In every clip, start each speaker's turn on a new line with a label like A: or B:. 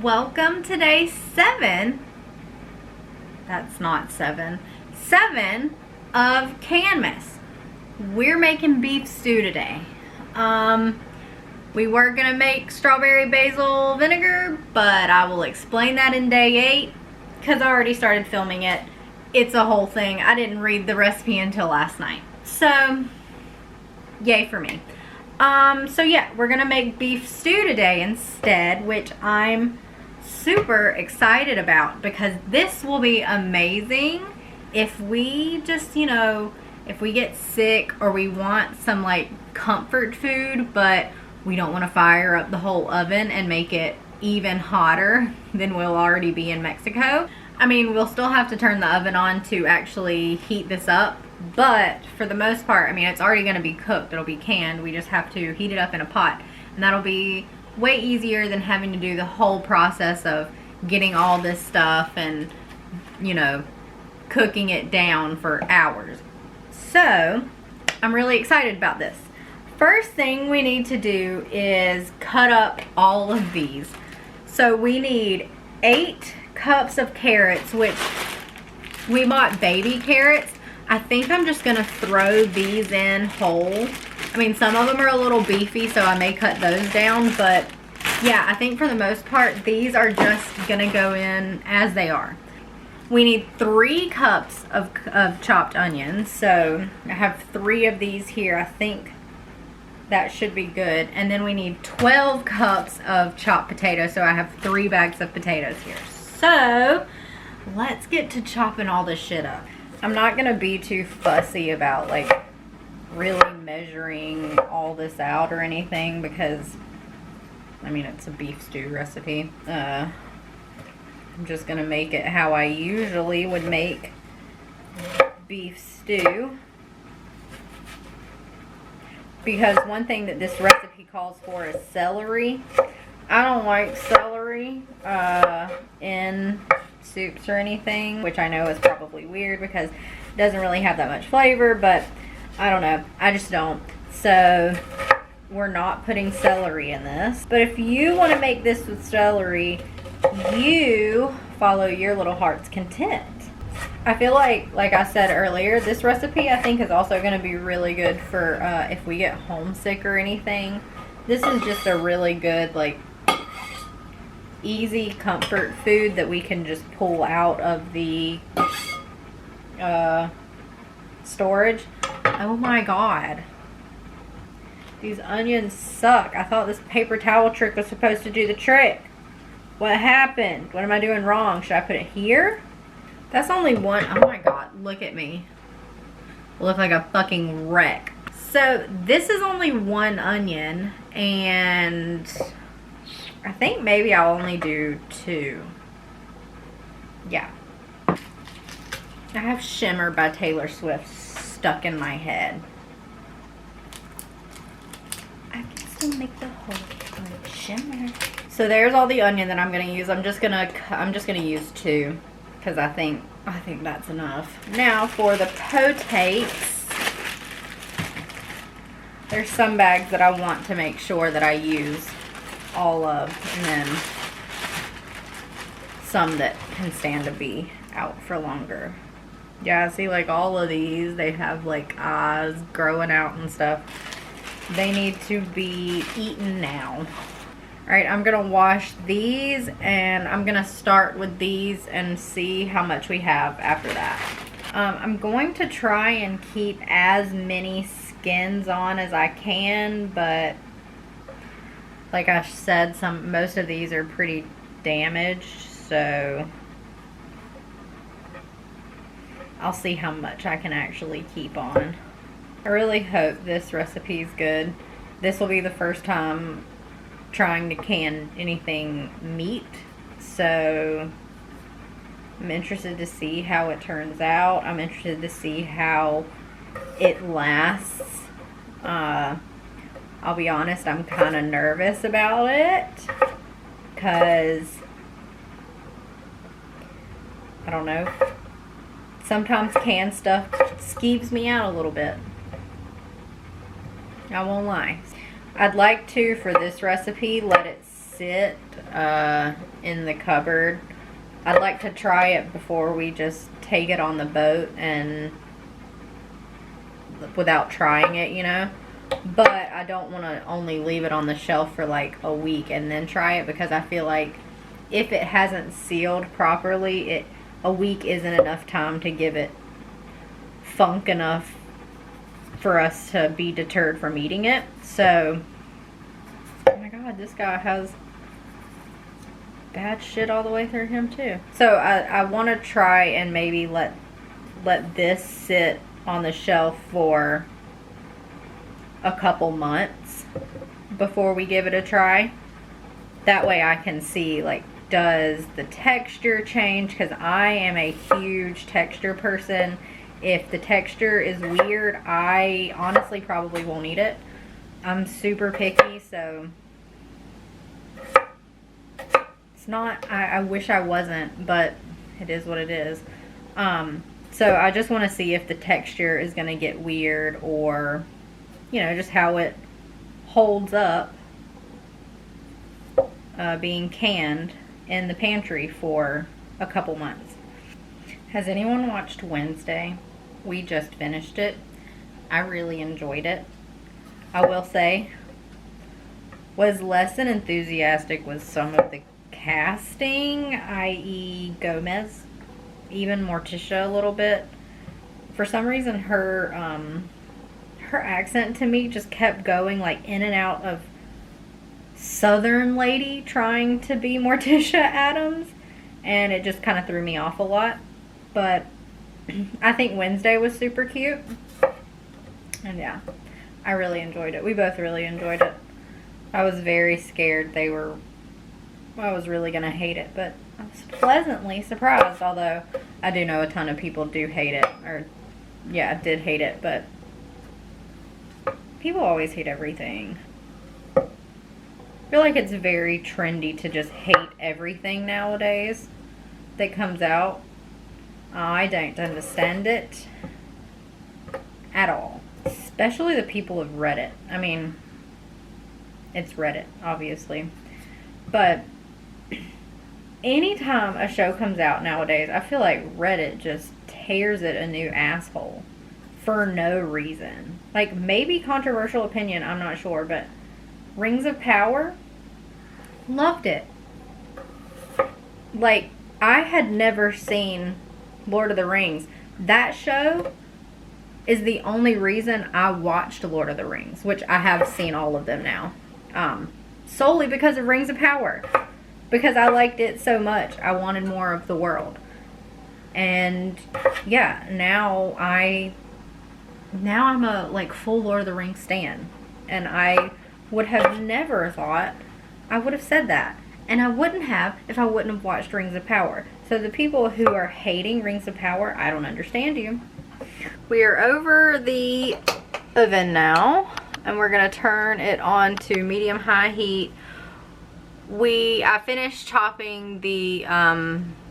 A: Welcome to day 7. That's not 7. 7 of Canmas. We're making beef stew today. We were gonna make strawberry basil vinegar, but I will explain that in day 8 because I already started filming it. It's a whole thing. I didn't read the recipe until last night. So, yay for me. So yeah, we're gonna make beef stew today instead, which I'm super excited about because this will be amazing if we just, if we get sick or we want some like comfort food, but we don't want to fire up the whole oven and make it even hotter than we'll already be in Mexico. I mean, we'll still have to turn the oven on to actually heat this up, but for the most part, I mean, it's already going to be cooked. It'll be canned. We just have to heat it up in a pot, and that'll be way easier than having to do the whole process of getting all this stuff and, cooking it down for hours. So, I'm really excited about this. First thing we need to do is cut up all of these. So we need 8 cups of carrots, which we bought baby carrots. I think I'm just gonna throw these in whole. I mean, some of them are a little beefy, so I may cut those down, but yeah, I think for the most part, these are just gonna go in as they are. We need 3 cups of chopped onions, so I have 3 of these here. I think that should be good. And then we need 12 cups of chopped potatoes, so I have 3 bags of potatoes here. So let's get to chopping all this shit up. I'm not gonna be too fussy about like really measuring all this out or anything because I mean, it's a beef stew recipe. I'm just gonna make it how I usually would make beef stew. Because one thing that this recipe calls for is celery. I don't like celery in soups or anything, which I know is probably weird because it doesn't really have that much flavor, but I don't know. I just don't. So we're not putting celery in this. But if you want to make this with celery, you follow your little heart's content. I feel like I said earlier, this recipe I think is also going to be really good for if we get homesick or anything. This is just a really good, like, easy comfort food that we can just pull out of the storage. Oh my god. These onions suck. I thought this paper towel trick was supposed to do the trick. What happened? What am I doing wrong? Should I put it here? That's only one. Oh my god, look at me. I look like a fucking wreck. So this is only 1 onion, and I think maybe I'll only do 2. Yeah. I have Shimmer by Taylor Swift stuck in my head. I can still make the whole shimmer. So there's all the onion that I'm gonna use. I'm just gonna use 2. Because I think that's enough. Now for the potates, there's some bags that I want to make sure that I use all of, and then some that can stand to be out for longer. Yeah, see, like all of these, they have like eyes growing out and stuff. They need to be eaten now. Alright, I'm going to wash these, and I'm going to start with these and see how much we have after that. I'm going to try and keep as many skins on as I can, but like I said, most of these are pretty damaged, so I'll see how much I can actually keep on. I really hope this recipe is good. This will be the first time trying to can anything meat, so I'm interested to see how it turns out. I'm interested to see how it lasts. I'll be honest, I'm kind of nervous about it because I don't know, sometimes canned stuff skeeves me out a little bit. I won't lie. I'd like to, for this recipe, let it sit in the cupboard. I'd like to try it before we just take it on the boat and without trying it, you know. But I don't want to only leave it on the shelf for like a week and then try it, because I feel like if it hasn't sealed properly, a week isn't enough time to give it funk enough for us to be deterred from eating it. So, oh my god, this guy has bad shit all the way through him too. So I want to try and maybe let this sit on the shelf for a couple months before we give it a try. That way I can see, like, does the texture change? Because I am a huge texture person. If the texture is weird, I honestly probably won't eat it. I'm super picky, so it's not, I wish I wasn't, but it is what it is. So I just want to see if the texture is going to get weird, or, you know, just how it holds up being canned in the pantry for a couple months. Has anyone watched Wednesday? We just finished it. I really enjoyed it. I will say, was less than enthusiastic with some of the casting, i.e. Gomez, even Morticia a little bit. For some reason, her accent to me just kept going like in and out of Southern lady trying to be Morticia Addams, and it just kind of threw me off a lot. But I think Wednesday was super cute, and yeah, I really enjoyed it. We both really enjoyed it. I was very scared I was really gonna hate it, but I was pleasantly surprised, although I do know a ton of people do hate it, or yeah, did hate it, but people always hate everything. I feel like it's very trendy to just hate everything nowadays that comes out. I don't understand it at all. Especially the people of Reddit. I mean, it's Reddit, obviously. But anytime a show comes out nowadays, I feel like Reddit just tears it a new asshole for no reason. Like, maybe controversial opinion, I'm not sure, but Rings of Power, loved it. Like, I had never seen Lord of the Rings. That show is the only reason I watched Lord of the Rings, which I have seen all of them now. Solely because of Rings of Power. Because I liked it so much. I wanted more of the world. And yeah, now I'm a like full Lord of the Rings stan. And I would have never thought I would have said that. And I wouldn't have if I wouldn't have watched Rings of Power. So the people who are hating Rings of Power, I don't understand you. We are over the oven now, and we're going to turn it on to medium-high heat. I finished chopping the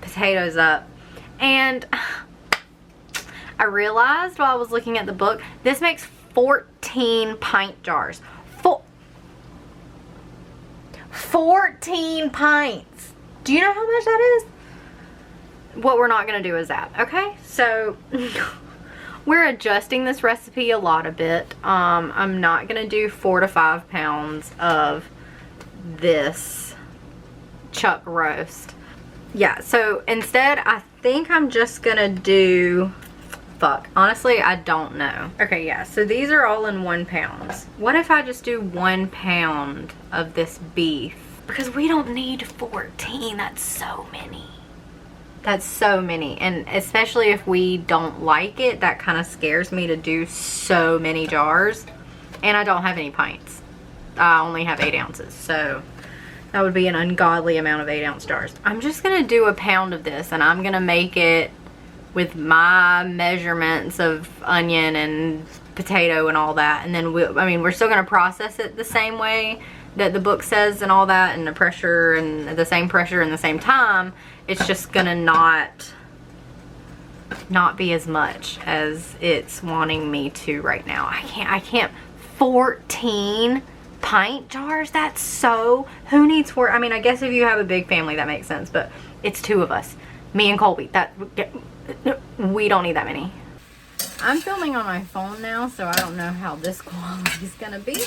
A: potatoes up, and I realized while I was looking at the book, this makes 14 pint jars. 14 pints. Do you know how much that is? What we're not going to do is that, okay? So we're adjusting this recipe a bit. I'm not going to do 4 to 5 pounds of this chuck roast. Yeah, so instead I think I'm just going to do, honestly, I don't know. Okay, yeah, so these are all in 1 pound. What if I just do 1 pound of this beef? Because we don't need 14, that's so many. That's so many, and especially if we don't like it, that kind of scares me to do so many jars. And I don't have any pints. I only have 8 ounces, so that would be an ungodly amount of 8-ounce jars. I'm just gonna do 1 pound of this, and I'm gonna make it with my measurements of onion and potato and all that. And then we're still gonna process it the same way that the book says and all that, and the pressure and the same pressure and the same time. It's just gonna not be as much as it's wanting me to right now. I can't 14 pint jars. That's so, who needs 4? I mean, I guess if you have a big family that makes sense, but it's 2 of us, me and Colby. We don't need that many. I'm filming on my phone now, so I don't know how this quality is gonna be.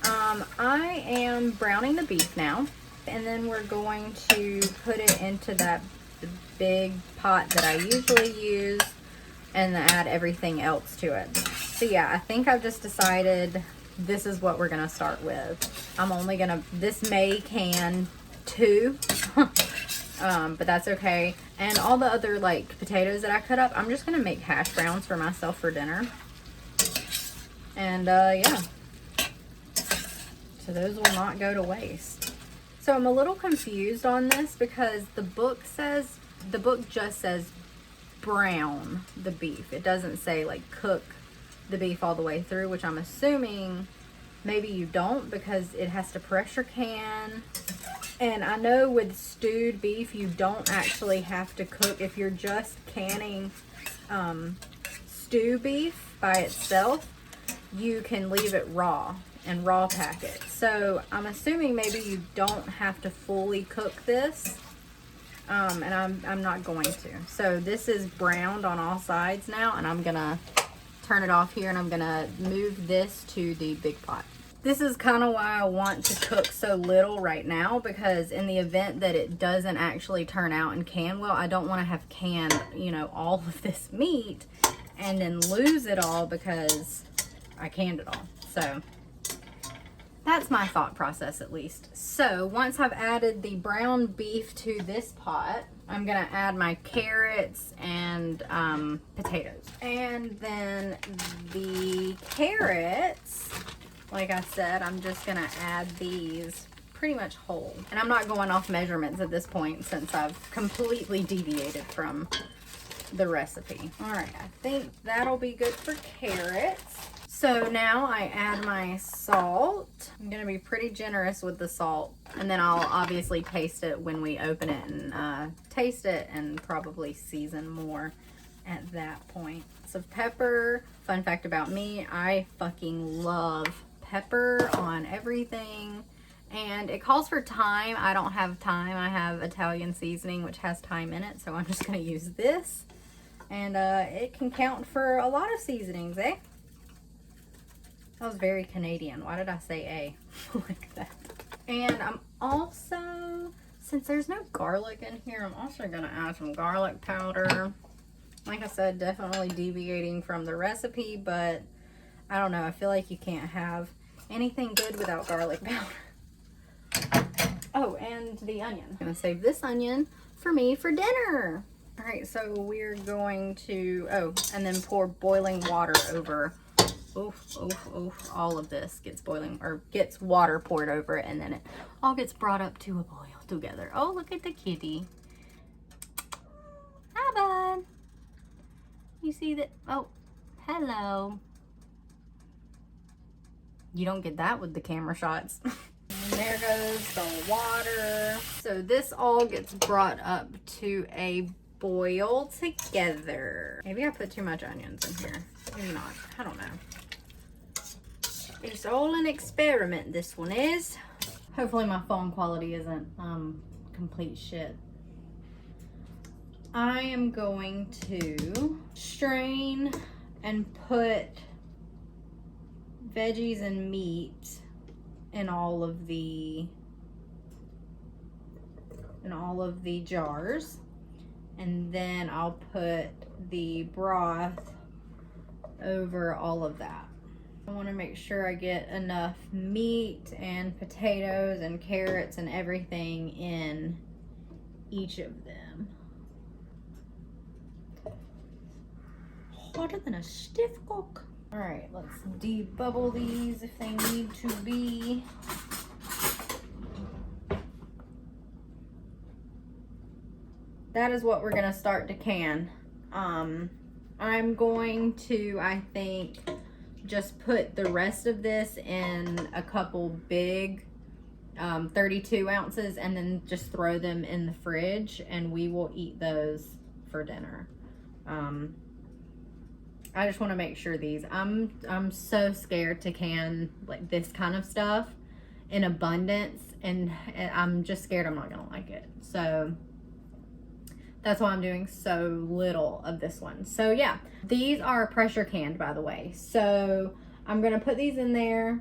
A: I am browning the beef now, and then we're going to put it into that big pot that I usually use and add everything else to it. So yeah, I think I've just decided this is what we're gonna start with. I'm only gonna, this may can 2, but that's okay. And all the other like potatoes that I cut up, I'm just gonna make hash browns for myself for dinner. And yeah, so those will not go to waste. So I'm a little confused on this because the book just says brown the beef. It doesn't say like cook the beef all the way through, which I'm assuming maybe you don't because it has to pressure can. And I know with stewed beef you don't actually have to cook. If you're just canning stew beef by itself, you can leave it raw and raw pack it. So I'm assuming maybe you don't have to fully cook this. And I'm not going to. So this is browned on all sides now, and I'm gonna turn it off here, and I'm gonna move this to the big pot. This is kind of why I want to cook so little right now, because in the event that it doesn't actually turn out and can well, I don't want to have canned, you know, all of this meat and then lose it all because I canned it all. So that's my thought process, at least. So once I've added the brown beef to this pot, I'm gonna add my carrots and potatoes. And then the carrots, like I said, I'm just gonna add these pretty much whole. And I'm not going off measurements at this point since I've completely deviated from the recipe. All right, I think that'll be good for carrots. So now I add my salt. I'm gonna be pretty generous with the salt, and then I'll obviously taste it when we open it and taste it, and probably season more at that point. So pepper, fun fact about me, I fucking love pepper on everything. And it calls for thyme. I don't have thyme. I have Italian seasoning, which has thyme in it, so I'm just gonna use this. And it can count for a lot of seasonings, eh? That was very Canadian. Why did I say A like that? And I'm also, since there's no garlic in here, I'm also gonna add some garlic powder. Like I said, definitely deviating from the recipe, but I don't know. I feel like you can't have anything good without garlic powder. Oh, and the onion. I'm gonna save this onion for me for dinner. All right, so we're going to, oh, and then pour boiling water over. Oof, oof, oof. All of this gets boiling, or gets water poured over it, and then it all gets brought up to a boil together. Oh, look at the kitty. Hi, bud. You see that? Oh, hello. You don't get that with the camera shots. And there goes the water. So this all gets brought up to a boil together. Maybe I put too much onions in here. Maybe not. I don't know. It's all an experiment, this one is. Hopefully my phone quality isn't complete shit. I am going to strain and put veggies and meat in all of the jars, and then I'll put the broth over all of that. I want to make sure I get enough meat and potatoes and carrots and everything in each of them. Hotter than a stiff cook. All right, let's debubble these if they need to be. That is what we're gonna start to can. I'm going to, I think, just put the rest of this in a couple big 32 ounces and then just throw them in the fridge, and we will eat those for dinner. I just want to make sure these, I'm so scared to can like this kind of stuff in abundance, and I'm just scared I'm not gonna like it. So that's why I'm doing so little of this one. So yeah, these are pressure canned, by the way. So I'm gonna put these in there,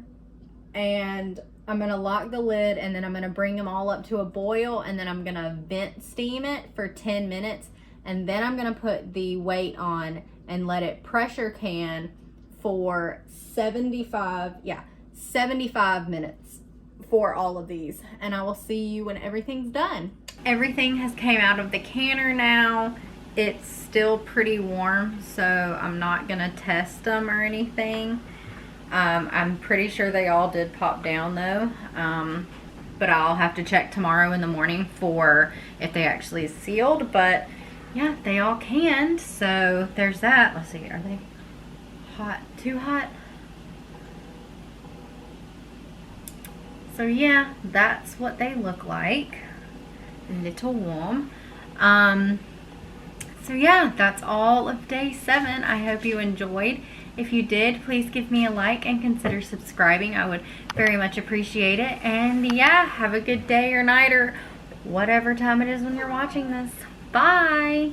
A: and I'm gonna lock the lid, and then I'm gonna bring them all up to a boil, and then I'm gonna vent steam it for 10 minutes, and then I'm gonna put the weight on and let it pressure can for 75 minutes for all of these, and I will see you when everything's done. Everything has came out of the canner now. It's still pretty warm, so I'm not gonna test them or anything. I'm pretty sure they all did pop down though, but I'll have to check tomorrow in the morning for if they actually sealed. But yeah, they all canned, so there's that. Let's see, are they hot? Too hot? So yeah, that's what they look like. A little warm. So yeah, that's all of day 7. I hope you enjoyed. If you did, please give me a like and consider subscribing. I would very much appreciate it. And yeah, have a good day or night or whatever time it is when you're watching this. Bye!